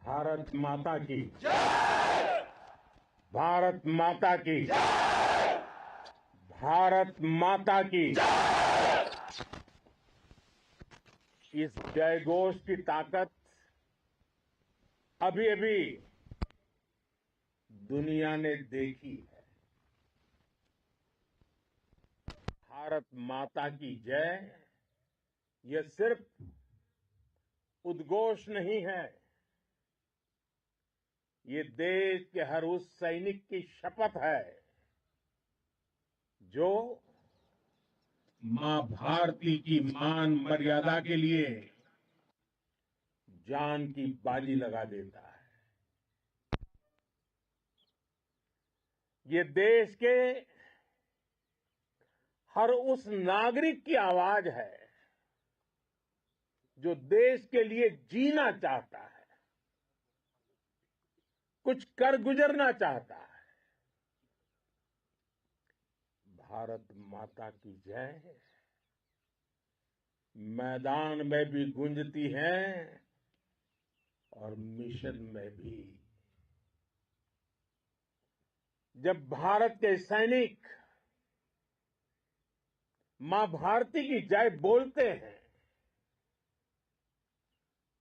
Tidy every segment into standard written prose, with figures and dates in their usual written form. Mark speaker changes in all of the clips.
Speaker 1: भारत माता की भारत माता की भारत माता की इस जयघोष की ताकत अभी अभी दुनिया ने देखी है। भारत माता की जय यह सिर्फ उद्घोष नहीं है, ये देश के हर उस सैनिक की शपथ है जो मां भारती की मान मर्यादा के लिए जान की बाजी लगा देता है। ये देश के हर उस नागरिक की आवाज है जो देश के लिए जीना चाहता है, कुछ कर गुजरना चाहता है। भारत माता की जय मैदान में भी गूंजती है और मिशन में भी। जब भारत के सैनिक मां भारती की जय बोलते हैं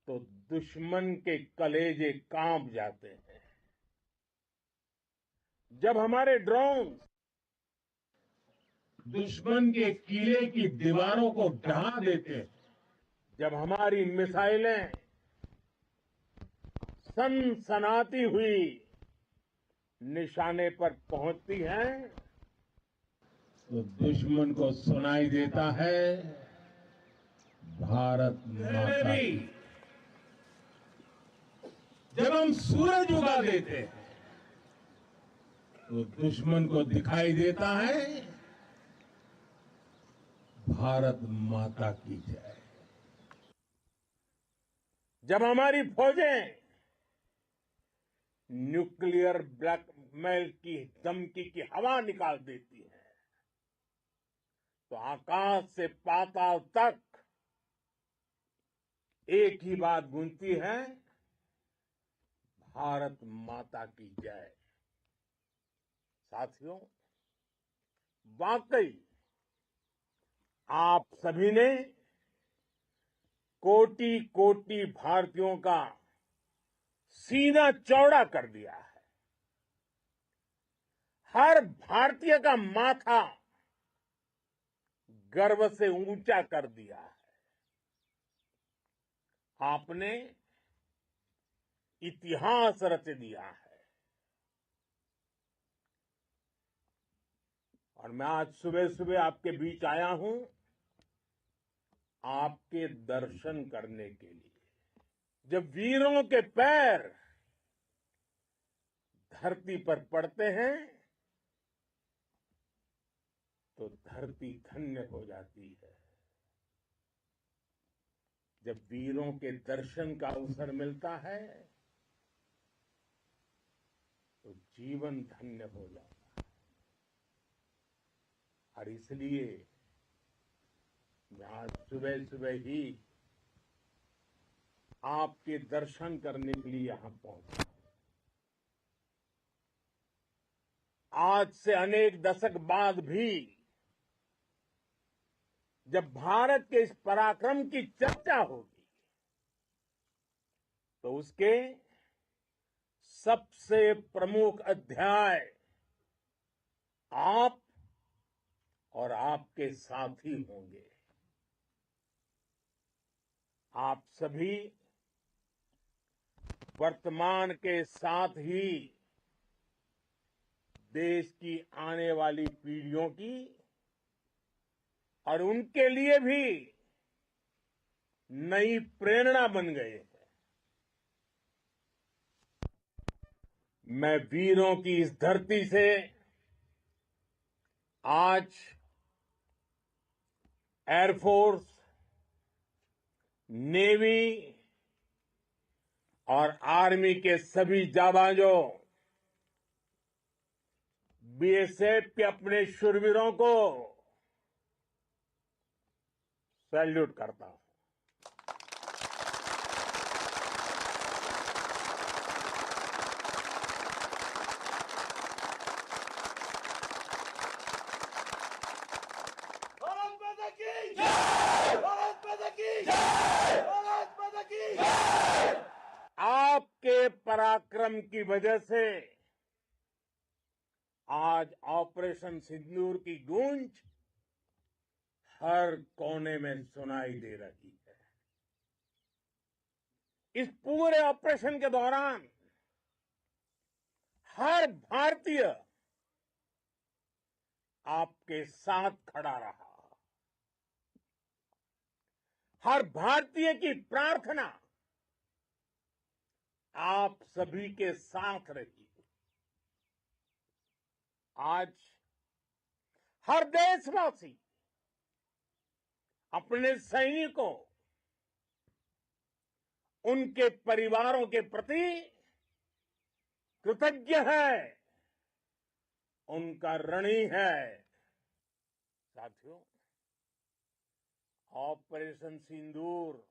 Speaker 1: तो दुश्मन के कलेजे कांप जाते हैं। जब हमारे ड्रोन दुश्मन के किले की दीवारों को ढहा देते हैं, जब हमारी मिसाइलें सनसनाती हुई निशाने पर पहुंचती हैं तो दुश्मन को सुनाई देता है भारत माता की। जब हम सूरज उगा देते हैं तो दुश्मन को दिखाई देता है भारत माता की जय। जब हमारी फौजें न्यूक्लियर ब्लैकमेल की धमकी की हवा निकाल देती है तो आकाश से पाताल तक एक ही बात गूंजती है, भारत माता की जय। साथियों, वाकई आप सभी ने कोटि कोटि भारतीयों का सीना चौड़ा कर दिया है। हर भारतीय का माथा गर्व से ऊंचा कर दिया है। आपने इतिहास रच दिया है। और मैं आज सुबह सुबह आपके बीच आया हूं आपके दर्शन करने के लिए। जब वीरों के पैर धरती पर पड़ते हैं तो धरती धन्य हो जाती है। जब वीरों के दर्शन का अवसर मिलता है तो जीवन धन्य हो जाता है। और इसलिए मैं आज सुबह सुबह ही आपके दर्शन करने के लिए यहां पहुंचा। आज से अनेक दशक बाद भी जब भारत के इस पराक्रम की चर्चा होगी तो उसके सबसे प्रमुख अध्याय आप और आपके साथी होंगे। आप सभी वर्तमान के साथ ही देश की आने वाली पीढ़ियों की और उनके लिए भी नई प्रेरणा बन गए हैं। मैं वीरों की इस धरती से आज एयरफोर्स, नेवी और आर्मी के सभी जाबाजों, बीएसएफ के अपने शूरवीरों को सैल्यूट करता हूं।
Speaker 2: भारत माता की जय, भारत माता की जय।
Speaker 1: आपके पराक्रम की वजह से आज ऑपरेशन सिंदूर की गूंज हर कोने में सुनाई दे रही है। इस पूरे ऑपरेशन के दौरान हर भारतीय आपके साथ खड़ा रहा। हर भारतीय की प्रार्थना आप सभी के साथ रही। आज हर देशवासी अपने सैनिकों, उनके परिवारों के प्रति कृतज्ञ है, उनका ऋणी है। साथियों, ऑपरेशन सिंदूर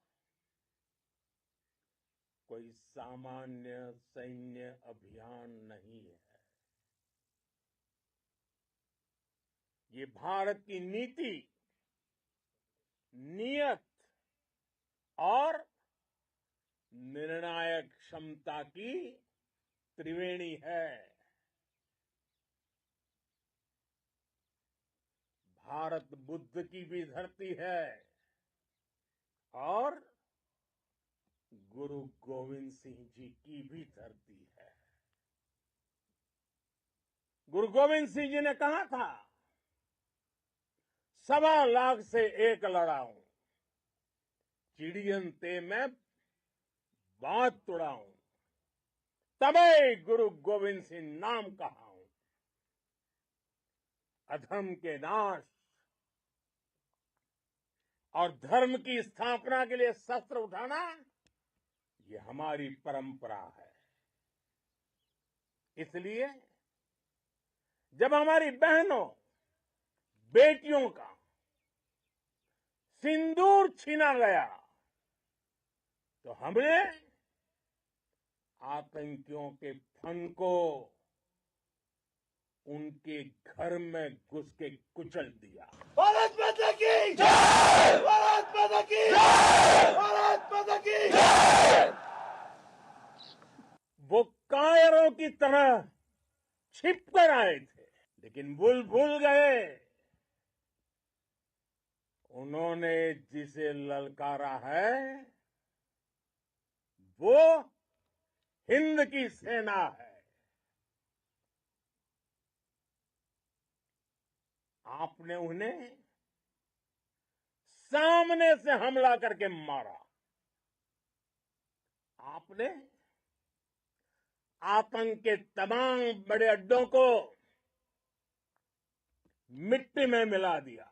Speaker 1: कोई सामान्य सैन्य अभियान नहीं है। ये भारत की नीति, नियत और निर्णायक क्षमता की त्रिवेणी है। भारत बुद्ध की भी धरती है और गुरु गोविंद सिंह जी की भी धरती है। गुरु गोविंद सिंह जी ने कहा था, 1.25 लाख से एक लड़ाऊं, चिड़ियन ते मैं बात तुड़ाऊं, तबे गुरु गोविंद सिंह नाम कहाऊं। अधर्म के नाश और धर्म की स्थापना के लिए शस्त्र उठाना, ये हमारी परंपरा है। इसलिए जब हमारी बहनों, बेटियों का सिंदूर छीना गया, तो हमने आतंकियों के फन को उनके घर में घुस के कुचल दिया।
Speaker 2: भारत माता की जय, भारत माता की जय, भारत माता की जय।
Speaker 1: वो कायरों की तरह छिप कर आए थे, लेकिन भूल गए उन्होंने जिसे ललकारा है वो हिंद की सेना है। आपने उन्हें सामने से हमला करके मारा। आपने आतंक के तमाम बड़े अड्डों को मिट्टी में मिला दिया।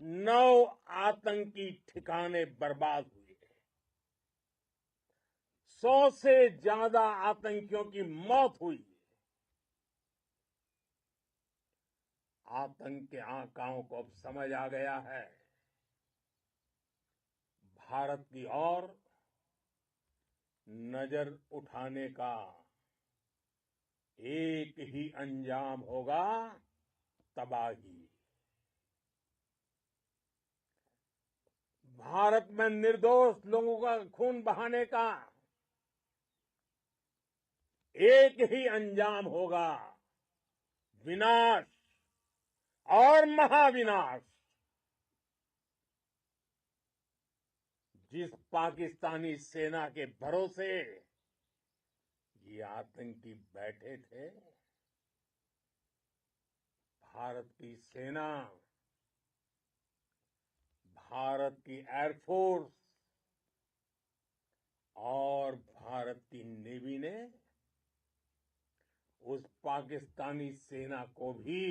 Speaker 1: 9 आतंकी ठिकाने बर्बाद हुए। 100 से ज्यादा आतंकियों की मौत हुई। आतंक के आकाओं को अब समझ आ गया है, भारत की ओर नजर उठाने का एक ही अंजाम होगा, तबाही। भारत में निर्दोष लोगों का खून बहाने का एक ही अंजाम होगा, विनाश और महाविनाश। जिस पाकिस्तानी सेना के भरोसे ये आतंकी बैठे थे, भारत की सेना, भारत की एयरफोर्स और भारत की नेवी ने उस पाकिस्तानी सेना को भी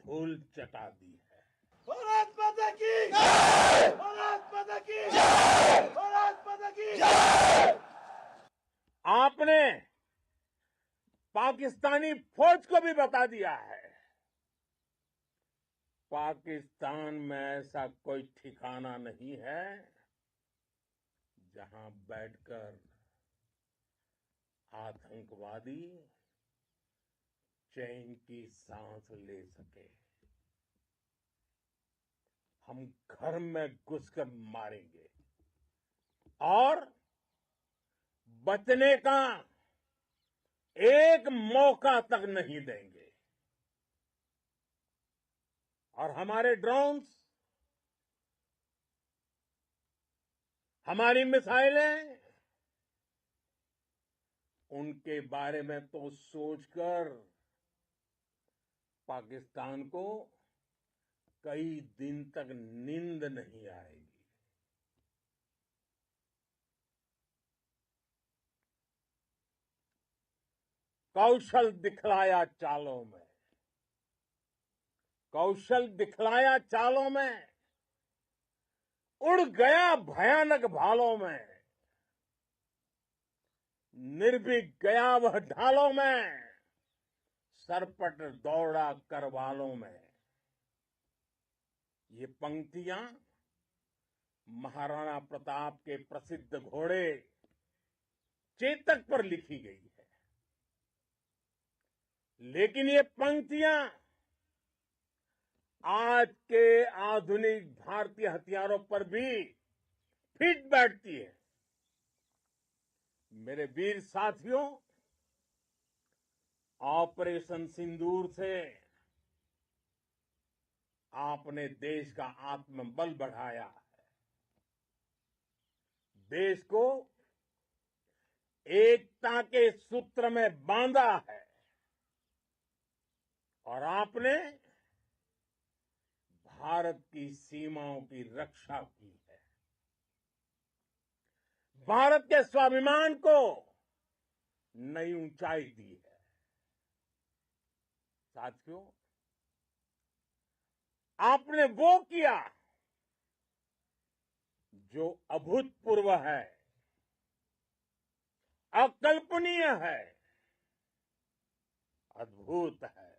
Speaker 1: धूल चटा दी है।
Speaker 2: भारत माता की जय, भारत माता की जय, भारत माता की जय।
Speaker 1: आपने पाकिस्तानी फौज को भी बता दिया है, पाकिस्तान में ऐसा कोई ठिकाना नहीं है जहां बैठकर आतंकवादी चैन की सांस ले सके। हम घर में घुसकर मारेंगे और बचने का एक मौका तक नहीं देंगे। और हमारे ड्रोन्स, हमारी मिसाइलें, उनके बारे में तो सोचकर पाकिस्तान को कई दिन तक नींद नहीं आएगी। कौशल दिखलाया चालों में, कौशल दिखलाया चालों में, उड़ गया भयानक भालों में, निर्भीक गया वह ढालों में, सरपट दौड़ा करवालों में। ये पंक्तियां महाराणा प्रताप के प्रसिद्ध घोड़े चेतक पर लिखी गई है। लेकिन ये पंक्तियां आज के आधुनिक भारतीय हथियारों पर भी फिट बैठती है। मेरे वीर साथियों, ऑपरेशन सिंदूर से आपने देश का आत्मबल बढ़ाया है, देश को एकता के सूत्र में बांधा है और आपने भारत की सीमाओं की रक्षा की है। भारत के स्वाभिमान को नई ऊंचाई दी है। साथियों, आपने वो किया जो अभूतपूर्व है, अकल्पनीय है, अद्भुत है।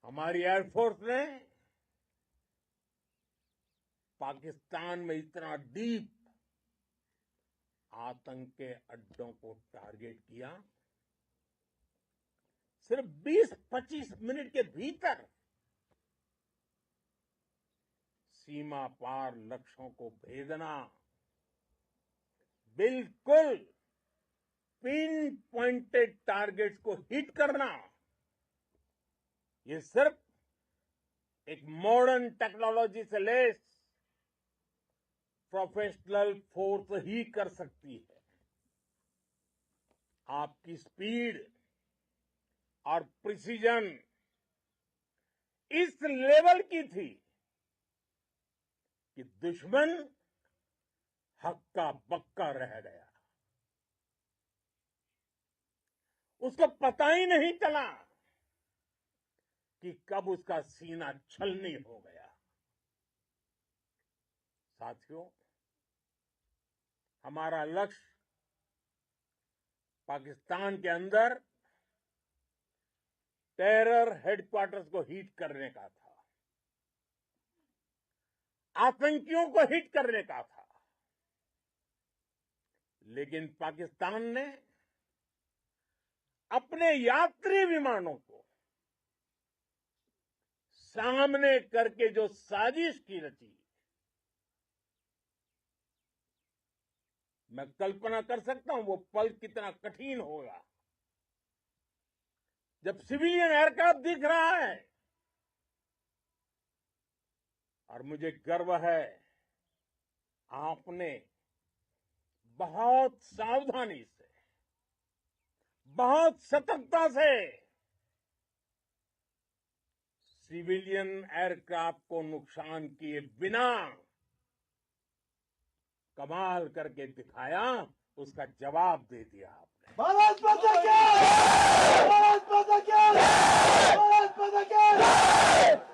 Speaker 1: हमारी एयरफोर्स ने पाकिस्तान में इतना डीप आतंक के अड्डों को टारगेट किया, सिर्फ 20-25 मिनट के भीतर सीमा पार लक्ष्यों को भेदना, बिल्कुल पिन पॉइंटेड टारगेट्स को हिट करना, ये सिर्फ एक मॉडर्न टेक्नोलॉजी से लेस प्रोफेशनल फोर्स ही कर सकती है। आपकी स्पीड और प्रिसीजन इस लेवल की थी कि दुश्मन हक्का बक्का रह गया। उसको पता ही नहीं चला कि कब उसका सीना छलनी हो गया। साथियों, हमारा लक्ष्य पाकिस्तान के अंदर टेरर हेडक्वार्टर्स को हिट करने का था, आतंकियों को हिट करने का था। लेकिन पाकिस्तान ने अपने यात्री विमानों को सामने करके जो साजिश की रची, मैं कल्पना कर सकता हूं वो पल कितना कठिन होगा जब सिविलियन एयरक्राफ्ट दिख रहा है। और मुझे गर्व है, आपने बहुत सावधानी से, बहुत सतर्कता से सिविलियन एयरक्राफ्ट को नुकसान किए बिना कमाल करके दिखाया, उसका जवाब दे दिया आपने।
Speaker 2: भारत माता की! भारत माता की! भारत माता की!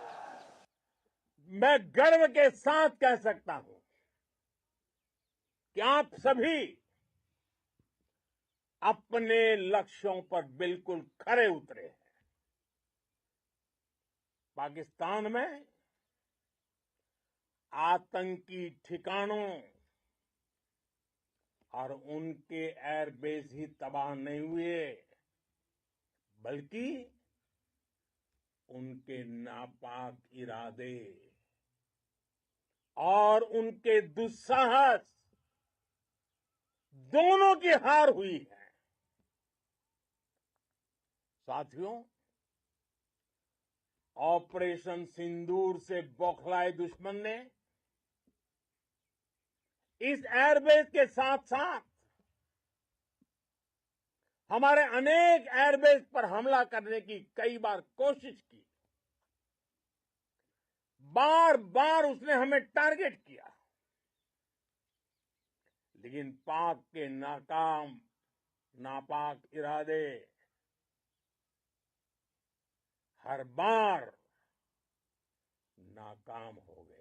Speaker 1: मैं गर्व के साथ कह सकता हूं कि आप सभी अपने लक्ष्यों पर बिल्कुल खरे उतरे हैं। पाकिस्तान में आतंकी ठिकानों और उनके एयरबेस ही तबाह नहीं हुए, बल्कि उनके नापाक इरादे और उनके दुस्साहस दोनों की हार हुई है। साथियों, ऑपरेशन सिंदूर से बौखलाए दुश्मन ने इस एयरबेस के साथ साथ हमारे अनेक एयरबेस पर हमला करने की कई बार कोशिश की। बार बार उसने हमें टारगेट किया, लेकिन पाक के नापाक इरादे हर बार नाकाम हो गए।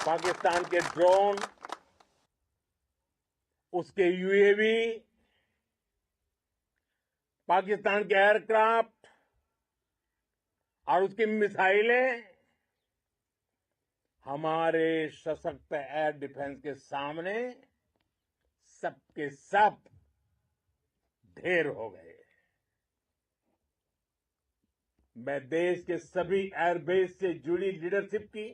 Speaker 1: पाकिस्तान के ड्रोन, उसके यूएवी, पाकिस्तान के एयरक्राफ्ट और उसकी मिसाइलें हमारे सशक्त एयर डिफेंस के सामने सबके सब ढेर हो गए। मैं देश के सभी एयरबेस से जुड़ी लीडरशिप की,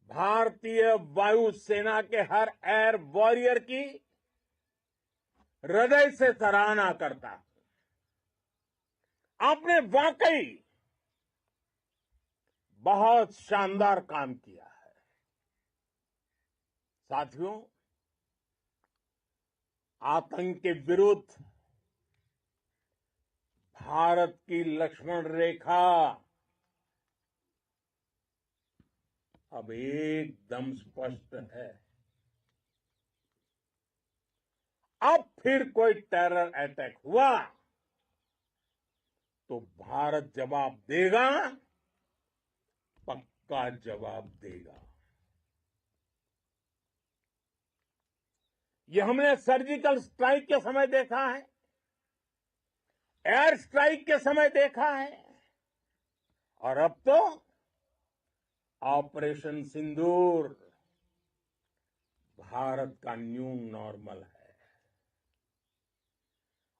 Speaker 1: भारतीय वायुसेना के हर एयर वॉरियर की हृदय से सराहना करता हूं। आपने वाकई बहुत शानदार काम किया है। साथियों, आतंक के विरुद्ध भारत की लक्ष्मण रेखा अब एकदम स्पष्ट है। अब फिर कोई टेरर अटैक हुआ तो भारत जवाब देगा, पक्का जवाब देगा। ये हमने सर्जिकल स्ट्राइक के समय देखा है, एयर स्ट्राइक के समय देखा है, और अब तो ऑपरेशन सिंदूर भारत का न्यू नॉर्मल है।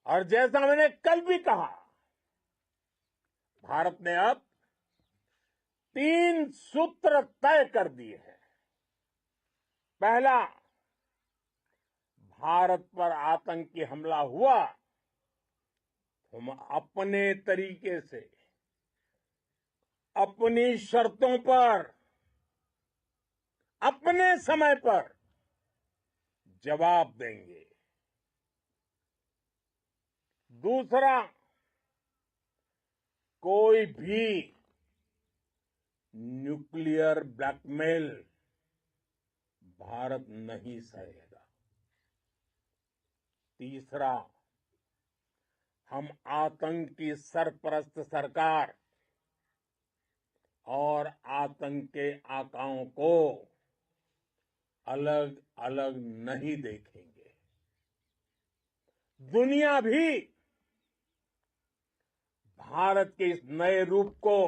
Speaker 1: और जैसा मैंने कल भी कहा, भारत ने अब 3 सूत्र तय कर दिए हैं। पहला, भारत पर आतंकी हमला हुआ तो हम अपने तरीके से, अपनी शर्तों पर, अपने समय पर जवाब देंगे। दूसरा, कोई भी न्यूक्लियर ब्लैकमेल भारत नहीं सहेगा। तीसरा, हम आतंक की सरपरस्त सरकार और आतंक के आकाओं को अलग अलग नहीं देखेंगे। दुनिया भी भारत के इस नए रूप को,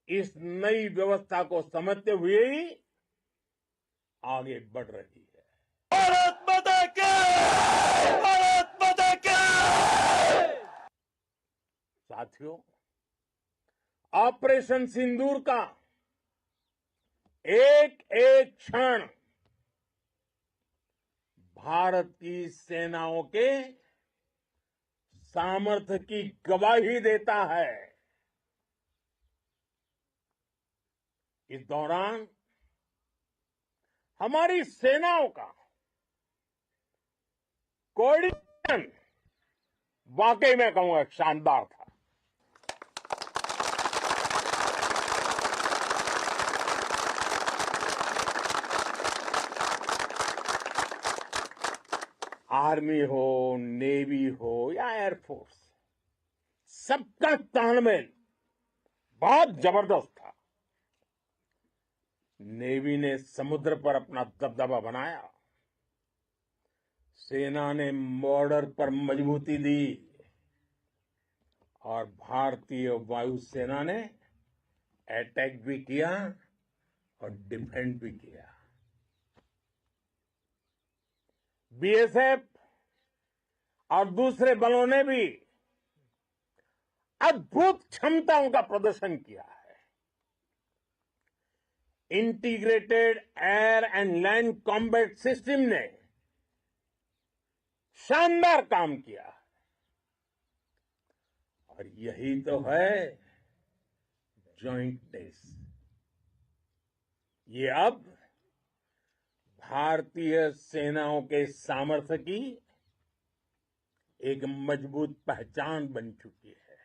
Speaker 1: इस नई व्यवस्था को समझते हुए ही आगे बढ़ रही है।
Speaker 2: भारत माता की! भारत माता की!
Speaker 1: साथियों, ऑपरेशन सिंदूर का एक एक क्षण भारत की सेनाओं के सामर्थ्य की गवाही देता है। इस दौरान हमारी सेनाओं का कोऑर्डिनेशन वाकई में कहूंगा शानदार था। आर्मी हो, नेवी हो या एयरफोर्स, सबका तालमेल बहुत जबरदस्त था। नेवी ने समुद्र पर अपना दबदबा बनाया, सेना ने बॉर्डर पर मजबूती दी और भारतीय वायुसेना ने अटैक भी किया और डिफेंड भी किया। बीएसएफ और दूसरे बलों ने भी अद्भुत क्षमताओं का प्रदर्शन किया है। Integrated air and land combat system ने शानदार काम किया है। और यही तो है जॉइंटनेस। ये अब भारतीय सेनाओं के सामर्थ्य की एक मजबूत पहचान बन चुकी है।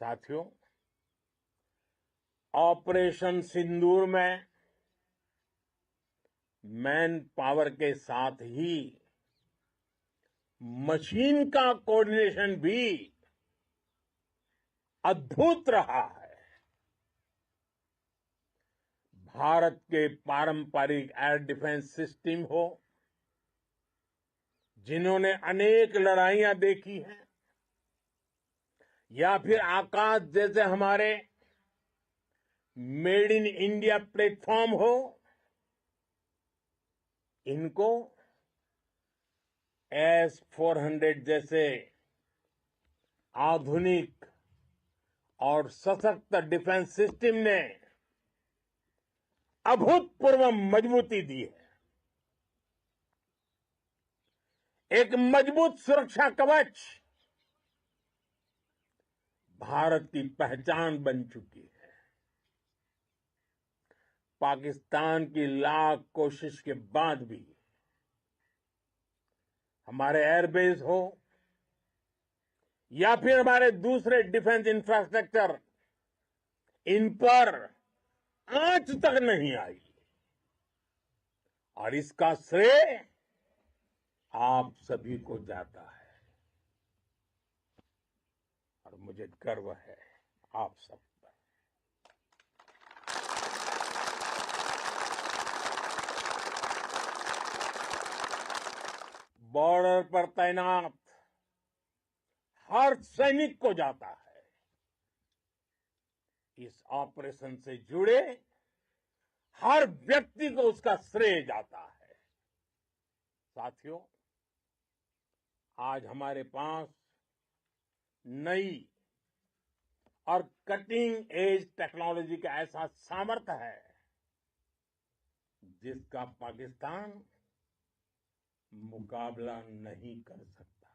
Speaker 1: साथियों, ऑपरेशन सिंदूर में मैन पावर के साथ ही मशीन का कोऑर्डिनेशन भी अद्भुत रहा है। भारत के पारंपरिक एयर डिफेंस सिस्टम हो, जिन्होंने अनेक लड़ाइयां देखी हैं, या फिर आकाश जैसे हमारे मेड इन इंडिया प्लेटफॉर्म हो, इनको S-400 जैसे आधुनिक और सशक्त डिफेंस सिस्टम ने अभूतपूर्व मजबूती दी है। एक मजबूत सुरक्षा कवच भारत की पहचान बन चुकी है। पाकिस्तान की लाख कोशिश के बाद भी हमारे एयरबेस हो या फिर हमारे दूसरे डिफेंस इंफ्रास्ट्रक्चर, इन पर आंच तक नहीं आई। और इसका श्रेय आप सभी को जाता है। और मुझे गर्व है आप सब पर। बॉर्डर पर तैनात हर सैनिक को जाता है। इस ऑपरेशन से जुड़े हर व्यक्ति को उसका श्रेय जाता है। साथियों, आज हमारे पास नई और कटिंग एज टेक्नोलॉजी का ऐसा सामर्थ्य है जिसका पाकिस्तान मुकाबला नहीं कर सकता।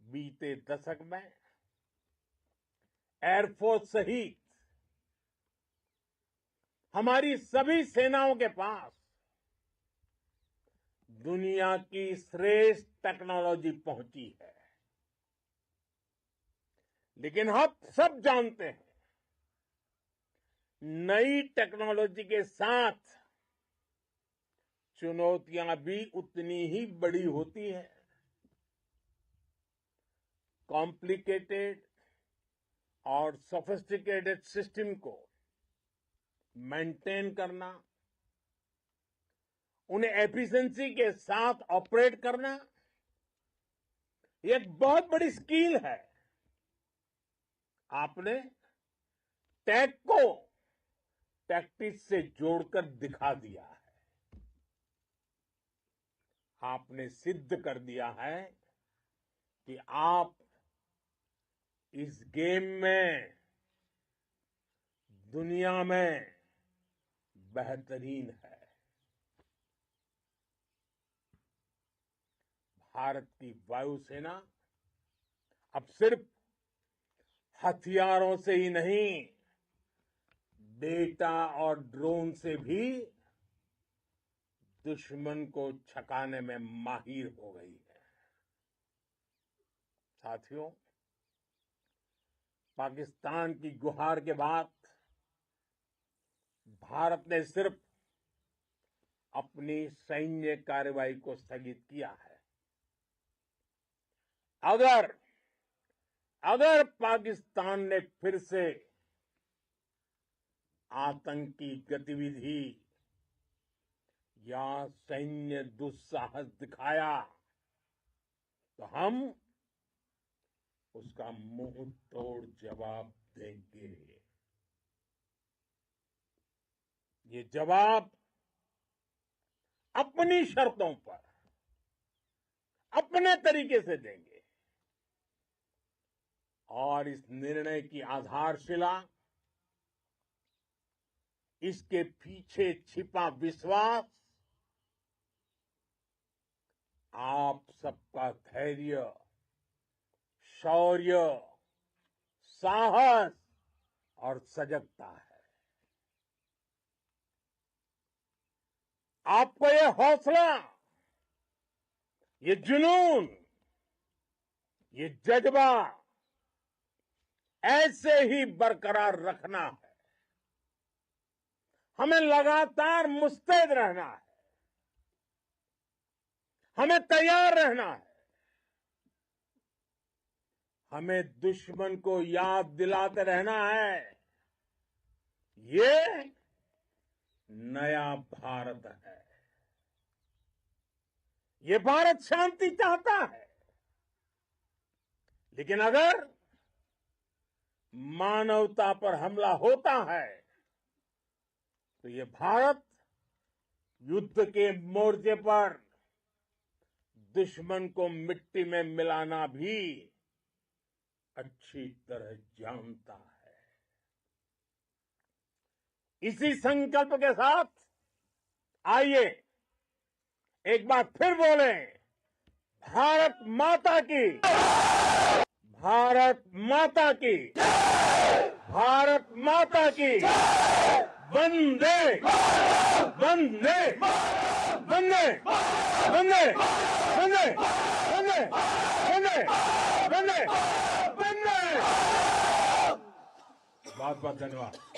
Speaker 1: बीते दशक में एयरफोर्स सहित हमारी सभी सेनाओं के पास दुनिया की श्रेष्ठ टेक्नोलॉजी पहुंची है। लेकिन हम सब जानते हैं, नई टेक्नोलॉजी के साथ चुनौतियां भी उतनी ही बड़ी होती है। कॉम्प्लिकेटेड और सोफिस्टिकेटेड सिस्टम को मेंटेन करना, उन्हें एफिशिएंसी के साथ ऑपरेट करना, ये एक बहुत बड़ी स्किल है। आपने टेक को टैक्टिक्स से जोड़कर दिखा दिया है। आपने सिद्ध कर दिया है कि आप इस गेम में दुनिया में बेहतरीन है। भारत की वायुसेना अब सिर्फ हथियारों से ही नहीं, डेटा और ड्रोन से भी दुश्मन को छकाने में माहिर हो गई है। साथियों, पाकिस्तान की गुहार के बाद भारत ने सिर्फ अपनी सैन्य कार्रवाई को स्थगित किया है। अगर पाकिस्तान ने फिर से आतंकी गतिविधि या सैन्य दुस्साहस दिखाया तो हम उसका मुंह तोड़ जवाब देंगे। ये जवाब अपनी शर्तों पर, अपने तरीके से देंगे। और इस निर्णय की आधारशिला, इसके पीछे छिपा विश्वास आप सबका धैर्य, शौर्य, साहस और सजगता है। आपको ये हौसला, ये जुनून, ये जज्बा ऐसे ही बरकरार रखना है। हमें लगातार मुस्तैद रहना है, हमें तैयार रहना है। हमें दुश्मन को याद दिलाते रहना है, ये नया भारत है। ये भारत शांति चाहता है, लेकिन अगर मानवता पर हमला होता है तो ये भारत युद्ध के मोर्चे पर दुश्मन को मिट्टी में मिलाना भी अच्छी तरह जानता है। इसी संकल्प के साथ आइए एक बार फिर बोलें, भारत माता की, भारत माता की, भारत माता की, वंदे वंदे वंदे वंदे वंदे वंदे वंदे वंदे वंदे। बहुत बहुत धन्यवाद।